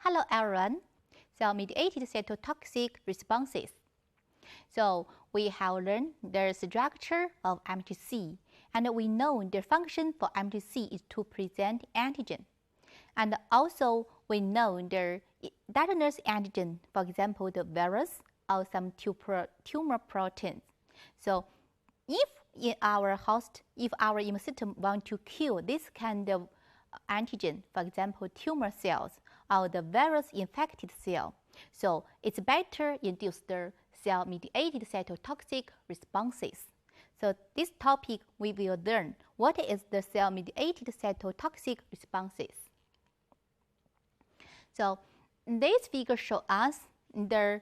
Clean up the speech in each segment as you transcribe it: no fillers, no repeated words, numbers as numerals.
Hello everyone. Mediated cytotoxic responses. We have learned the structure of MHC, and we know the function for MHC is to present antigen. And also we know the endogenous antigen, for example, the virus or some tumor proteins. So if in our host, if our immune system want to kill this kind of antigen, for example, tumor cells or the virus-infected cell, so it's better induce the cell-mediated cytotoxic responses. So this topic we will learn what is the cell-mediated cytotoxic responses. So this figure shows us the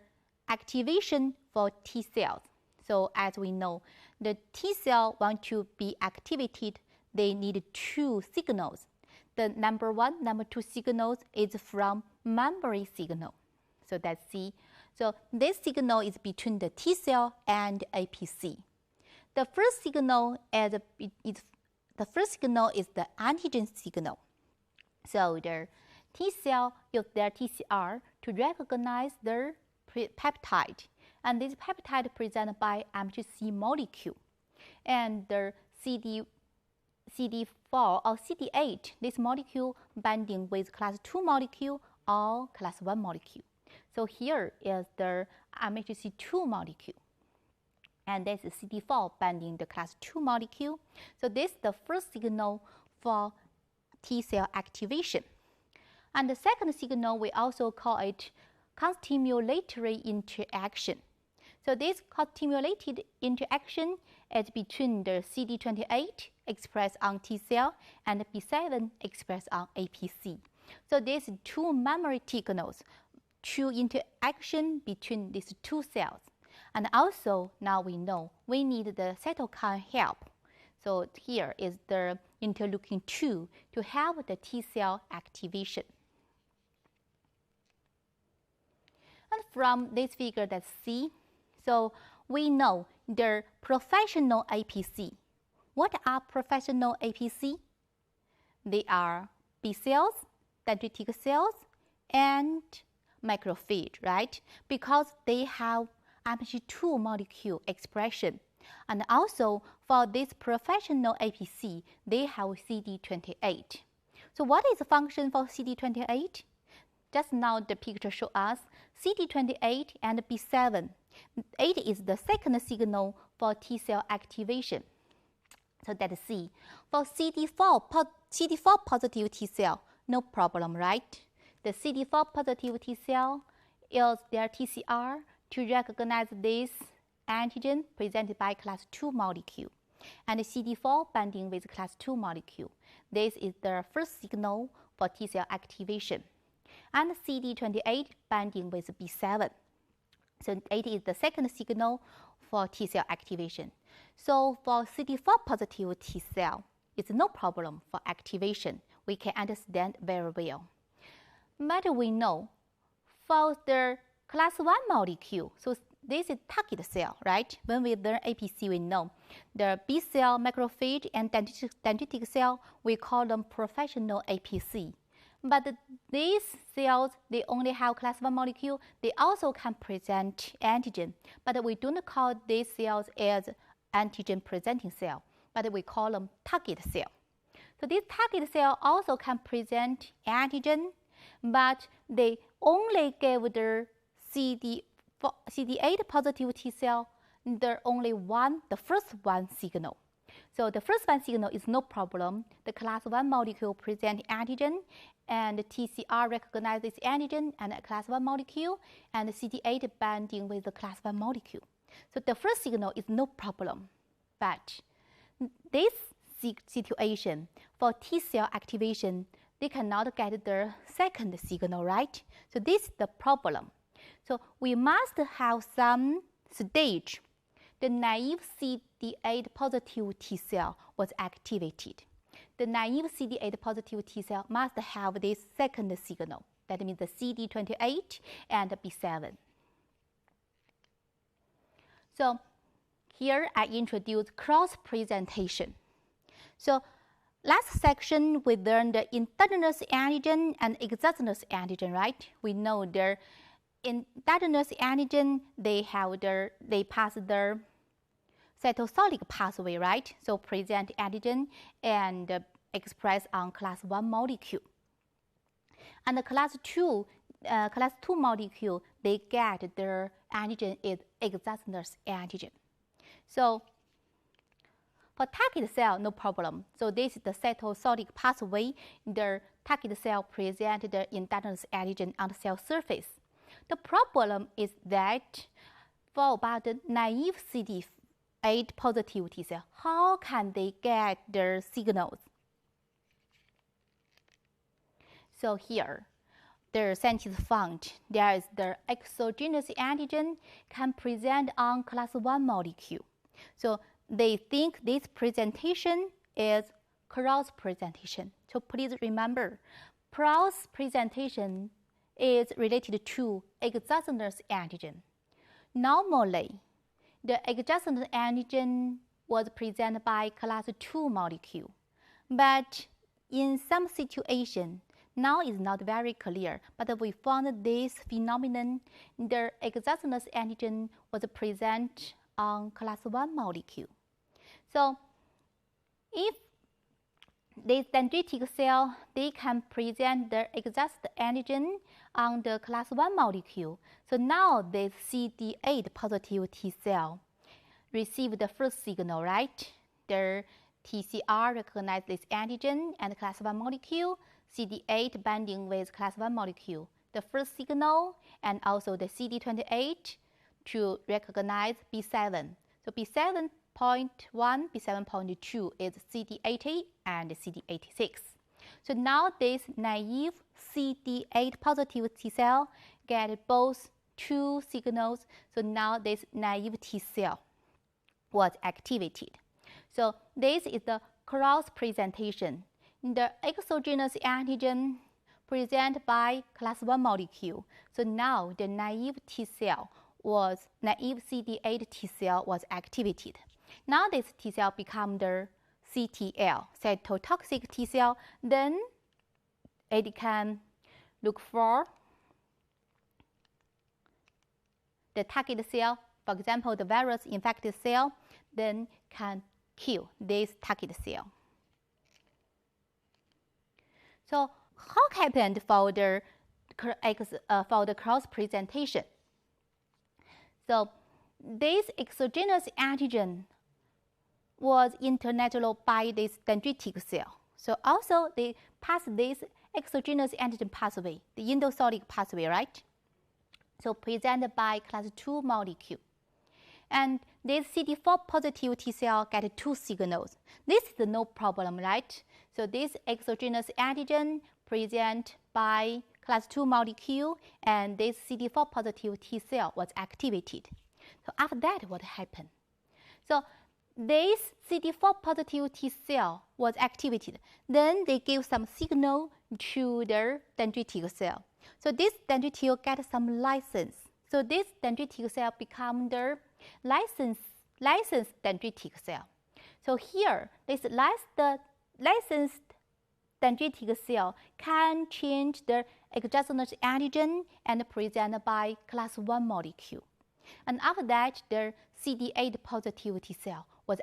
activation for T cells. So as we know, the T cell want to be activated, they need two signals. The number one, number two signals is from memory signal. So let's see. So this signal is between the T cell and APC. The first signal is the antigen signal. So the T cell use their TCR to recognize the peptide, and this peptide presented by MHC molecule. And the CD4 or CD8, this molecule binding with class 2 molecule or class 1 molecule. So here is the MHC2 molecule. And this is CD4 binding the class 2 molecule. So this is the first signal for T cell activation. And the second signal, we also call it co-stimulatory interaction. So this co-stimulated interaction is between the CD28 expressed on T cell and B7 expressed on APC. So these two memory signals, two interaction between these two cells. And also now we know we need the cytokine help. So here is the interleukin 2 to help the T cell activation. And from this figure, let's see. So we know the professional APC. What are professional APC? They are B cells, dendritic cells, and macrophage, right? Because they have MHC2 molecule expression. And also for this professional APC, they have CD28. So what is the function for CD28? Just now the picture shows us CD28 and B7. 8 is the second signal for T cell activation. So let's see. For CD4 positive T cell, no problem, right? The CD4 positive T cell uses their TCR to recognize this antigen presented by class 2 molecule. And CD4 binding with class 2 molecule. This is the first signal for T cell activation. And CD28 binding with B7. So 8 is the second signal for T cell activation. So for CD4 positive T cell, it's no problem for activation. We can understand very well. But we know for the class 1 molecule, so this is target cell, right? When we learn APC, we know the B cell, macrophage, and dendritic cell, we call them professional APC. But these cells, they only have class 1 molecule. They also can present antigen. But we don't call these cells as antigen presenting cell, but we call them target cell. So this target cell also can present antigen, but they only give the CD8 positive T cell the first one signal. So the first one signal is no problem. The class 1 molecule present antigen, and the TCR recognizes antigen and a class 1 molecule, and the CD8 binding with the class 1 molecule. So the first signal is no problem. But this situation for T cell activation, they cannot get the second signal, right? So this is the problem. So we must have some stage. The naive CD8 positive T cell was activated. The naive CD8 positive T cell must have this second signal. That means the CD28 and B7. So here I introduce cross presentation. So Last section, we learned the endogenous antigen and exogenous antigen, right? We know the endogenous antigen, they pass the cytosolic pathway, right? So present antigen and express on class 1 molecule. And the class 2 molecule, they get their antigen is exogenous antigen. So for target cell, no problem. So this is the cytosolic pathway. The target cell present the endogenous antigen on the cell surface. The problem is that for about the naive CD8 positive T cell, how can they get their signals? So here, the scientists found there is the exogenous antigen can present on class 1 molecule. So they think this presentation is cross presentation. So please remember, cross presentation is related to exogenous antigen. Normally, the exogenous antigen was presented by class 2 molecule, but in some situation, now it's not very clear, but we found this phenomenon, the exogenous antigen was present on class 1 molecule. So if this dendritic cell, they can present the exogenous antigen on the class 1 molecule. So now this CD8 positive T cell receive the first signal, right? The TCR recognize this antigen and class 1 molecule, CD8 binding with class 1 molecule, the first signal, and also the CD28 to recognize B7. So B7.1, B7.2 is CD80 and CD86. So now this naive CD8 positive T cell get both two signals. So now this naive T cell was activated. So this is the cross presentation. The exogenous antigen presented by class 1 molecule. So now the naive CD8 T cell was activated. Now this T cell become the CTL, cytotoxic T cell. Then it can look for the target cell, for example, the virus infected cell, then can kill this target cell. So how happened for the cross presentation? So this exogenous antigen was international by this dendritic cell. So also they pass this exogenous antigen pathway, the endosolic pathway, right? So presented by class 2 molecule. And this CD4 positive T cell get two signals. This is no problem, right? So this exogenous antigen present by class 2 molecule and this CD4 positive T cell was activated. So after that, what happened? So this CD4 positive T cell was activated. Then they give some signal to the dendritic cell. So this dendritic get some license. So this dendritic cell become the licensed dendritic cell. So here, this licensed dendritic cell can change the exogenous antigen and presented by class 1 molecule. And after that, the CD8 positive T cell was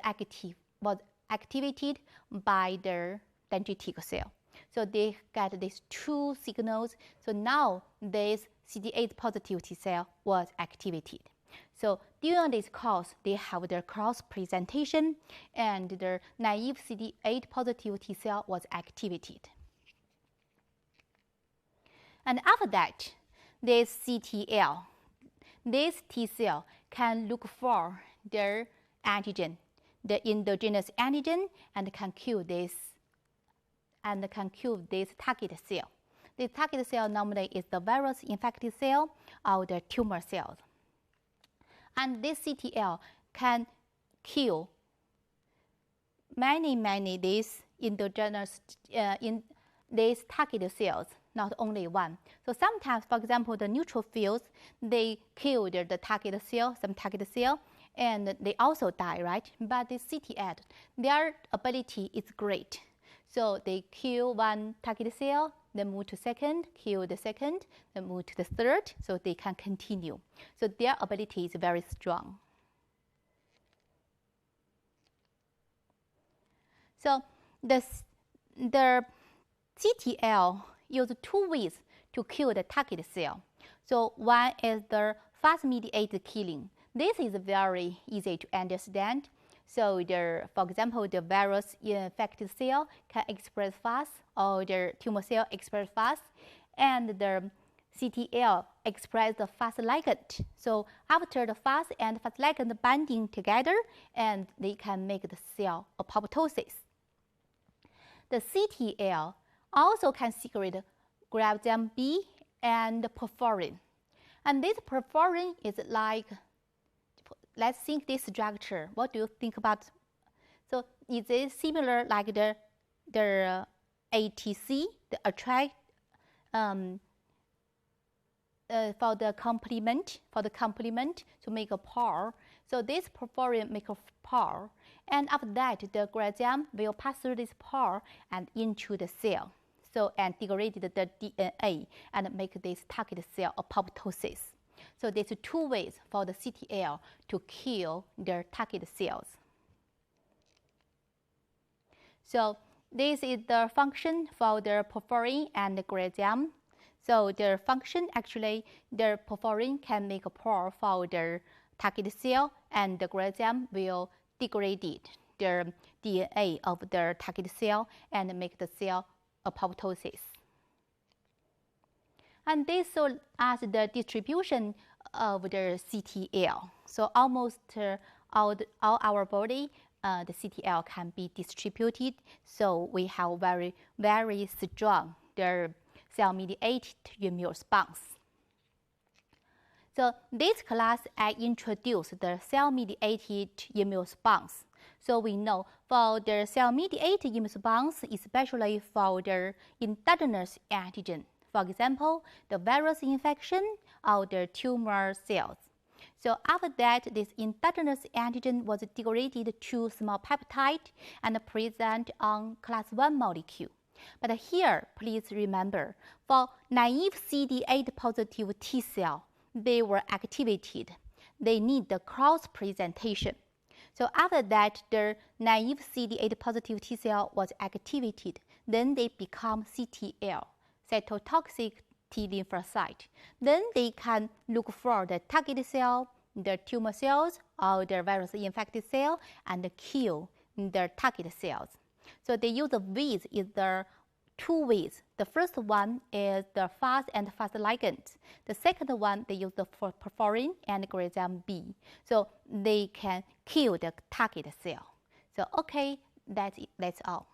activated by the dendritic cell. So they get these two signals. So now this CD8 positive T cell was activated. So during this course, they have their cross presentation and the naive CD8 positive T cell was activated. And after that, this CTL, this T cell can look for their antigen, the endogenous antigen, and can kill this target cell. This target cell normally is the virus infected cell or the tumor cells. And this CTL can kill many these endogenous these target cells, not only one. So sometimes, for example, the neutrophils, they kill the target cell, some target cell, and they also die, right? But the CTL, their ability is great. So they kill one target cell, then move to second, kill the second, then move to the third, so they can continue. So their ability is very strong. So the CTL uses two ways to kill the target cell. So one is the fast-mediated killing. This is very easy to understand. So for example, the virus infected cell can express fast, or the tumor cell express fast, and the CTL express the fast ligand. So after the fast and fast ligand binding together, and they can make the cell apoptosis. The CTL also can secrete glycan B and perforin. And this perforin is like, let's think this structure. What do you think about? So is it similar like the ATC, the attract for the complement to make a PAR. So this perforin make a PAR, and after that the glycan will pass through this PAR and into the cell. So and degrade the DNA and make this target cell apoptosis. So there's two ways for the CTL to kill their target cells. So this is the function for the perforin and the glycan. So their function actually, their perforin can make a PAR for their target cell, and the glycan will degrade the DNA of their target cell and make the cell apoptosis. And this shows us the distribution of the CTL. So almost all our body, the CTL can be distributed. So we have very, very strong the cell-mediated immune response. So this class, I introduced the cell-mediated immune response. So we know for the cell-mediated immune response, especially for the endogenous antigen, for example, the virus infection or the tumor cells. So after that, this endogenous antigen was degraded to small peptide and present on class 1 molecule. But here, please remember, for naive CD8 positive T cell, they were activated. They need the cross presentation. So after that, the naive CD8 positive T cell was activated. Then they become CTL, cytotoxic T lymphocyte. Then they can look for the target cell, the tumor cells, or the virus infected cell, and kill the target cells. So they use the ways is the two ways. The first one is the fast and fast ligand. The second one, they use the perforin and glycan B. So they can kill the target cell. So okay, that's it. That's all.